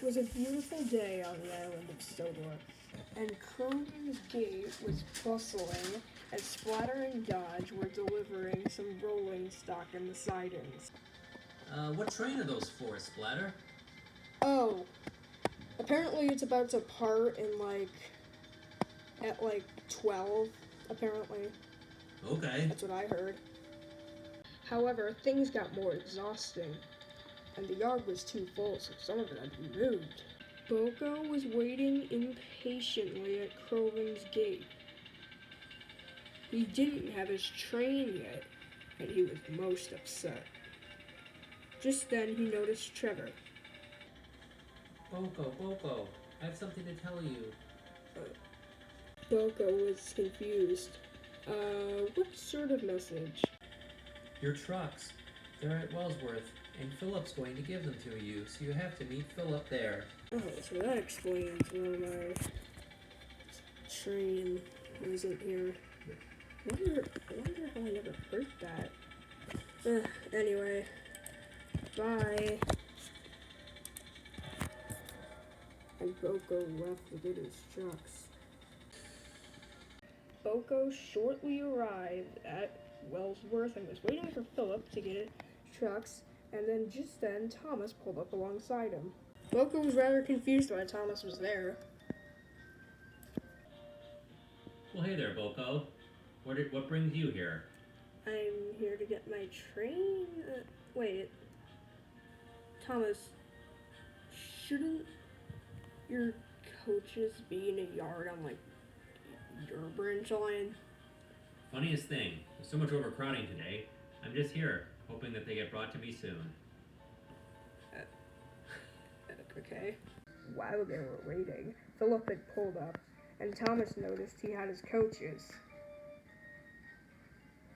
It was a beautiful day on the island of Sodor, and Crovan's gate was bustling as Splatter and Dodge were delivering some rolling stock in the sidings. What train are those for, Splatter? Oh, apparently it's about to part at 12, apparently. Okay. That's what I heard. However, things got more exhausting, and the yard was too full, so some of it had to be moved. Boko was waiting impatiently at Crovan's gate. He didn't have his train yet, and he was most upset. Just then, he noticed Trevor. Boko, I have something to tell you. Boko was confused. What sort of message? Your trucks. They're at Wellsworth, and Philip's going to give them to you, so you have to meet Philip there. Oh, so that explains why my train isn't here. I wonder how I never heard that. Anyway, bye. And Boko left to get his trucks. Boko shortly arrived at Wellsworth and was waiting for Philip to get his trucks, and then just then Thomas pulled up alongside him. Boko was rather confused why Thomas was there. Well, hey there, Boko. What brings you here? I'm here to get my train. Wait. Thomas, shouldn't your coaches be in a yard on, your branch line? Funniest thing, there's so much overcrowding today. I'm just here, hoping that they get brought to me soon. Okay. While they were waiting, Philip had pulled up, and Thomas noticed he had his coaches.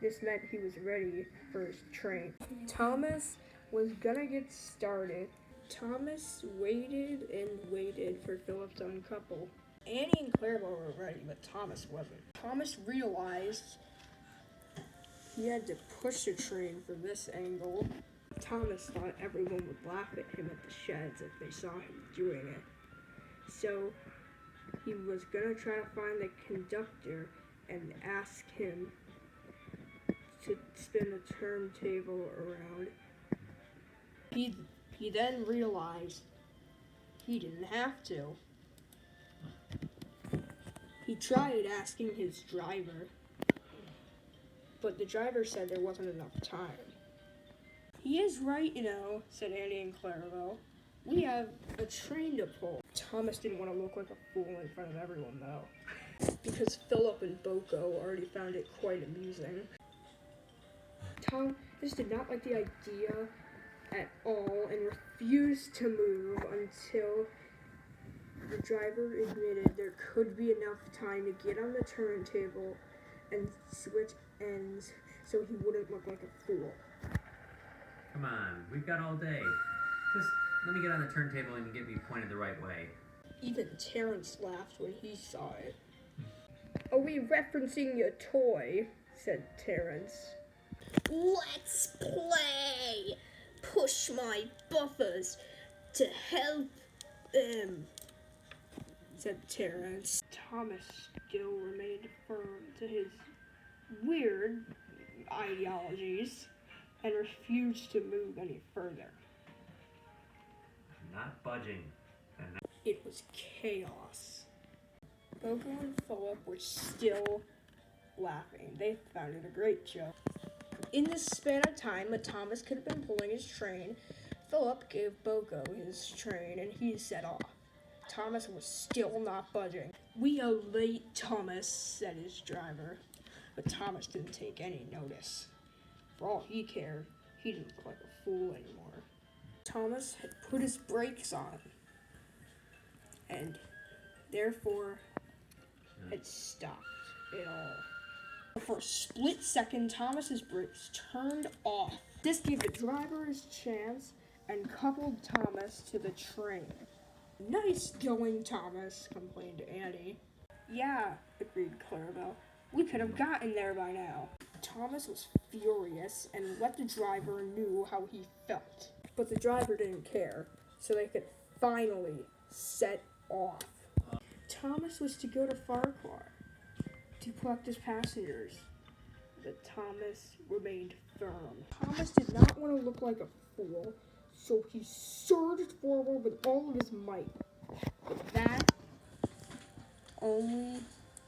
This meant he was ready for his train. Thomas was gonna get started. Thomas waited and waited for Philip to uncouple. Annie and Clarabelle were ready, but Thomas wasn't. Thomas realized he had to push the train from this angle. Thomas thought everyone would laugh at him at the sheds if they saw him doing it. So he was gonna try to find the conductor and ask him to spin the turntable around. He then realized he didn't have to. He tried asking his driver, but the driver said there wasn't enough time. He is right, said Annie and Clarabelle. We have a train to pull. Thomas didn't want to look like a fool in front of everyone, though, because Philip and Boko already found it quite amusing. Thomas did not like the idea at all and refused to move until the driver admitted there could be enough time to get on the turntable and switch ends so he wouldn't look like a fool. Come on, we've got all day. Just let me get on the turntable and get me pointed the right way. Even Terrence laughed when he saw it. Are we referencing your toy? Said Terrence. Let's play! Push my buffers to help them, said Terrence. Thomas still remained firm to his weird ideologies and refused to move any further. Not budging. It was chaos. Boko and Philip were still laughing. They found it a great joke. In the span of time that Thomas could have been pulling his train, Philip gave Boko his train and he set off. Thomas was still not budging. We are late, Thomas, said his driver. But Thomas didn't take any notice. For all he cared, he didn't look like a fool anymore. Thomas had put his brakes on, and therefore had stopped it all. For a split second, Thomas's brakes turned off. This gave the driver his chance and coupled Thomas to the train. Nice going, Thomas, complained Annie. Yeah, agreed Clarabelle. We could have gotten there by now. Thomas was furious and let the driver know how he felt. But the driver didn't care, so they could finally set off. Thomas was to go to Farquhar to collect his passengers, but Thomas remained firm. Thomas did not want to look like a fool, so he surged forward with all of his might. But that only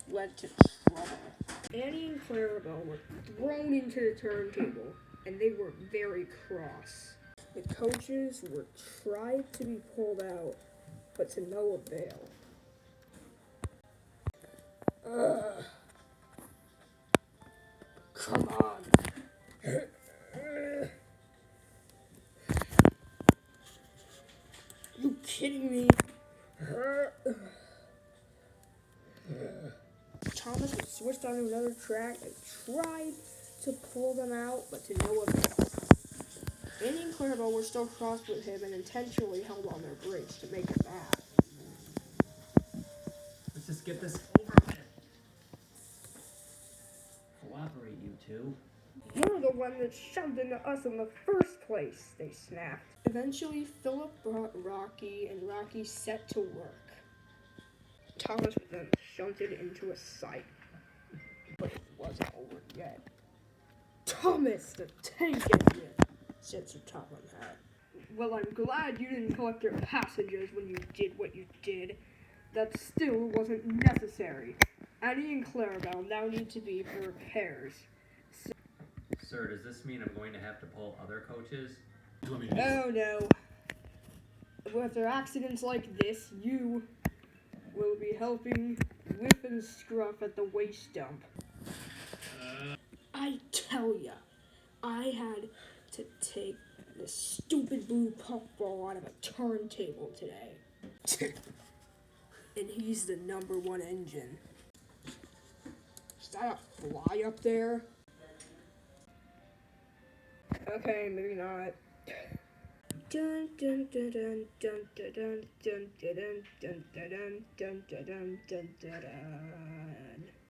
led to trouble. Annie and Clarabelle were thrown into the turntable, and they were very cross. The coaches were tried to be pulled out, but to no avail. Ugh. Come on. You kidding me? Thomas was switched onto another track and tried to pull them out, but to no avail. Annie and Clarabelle were still cross with him and intentionally held on their brakes to make it back. Let's just get this over with. Cooperate, you two. You're the one that shoved into us in the first place, they snapped. Eventually, Philip brought Rocky, and Rocky set to work. Thomas was then shunted into a sight. But it wasn't over yet. Thomas, the tank engine, said Sir Topham Hatt. Well, I'm glad you didn't collect your passengers when you did what you did. That still wasn't necessary. Annie and Clarabelle now need to be for repairs. Sir, does this mean I'm going to have to pull other coaches? Oh no. With there accidents like this, you will be helping whip and scruff at the waste dump. I tell ya, I had to take this stupid blue puffball out of a turntable today. And he's the #1 engine. Is that a fly up there? Okay, maybe not. Dun dun dun dun dun dun dun dun dun dun dun dun dun dun dun dun dun.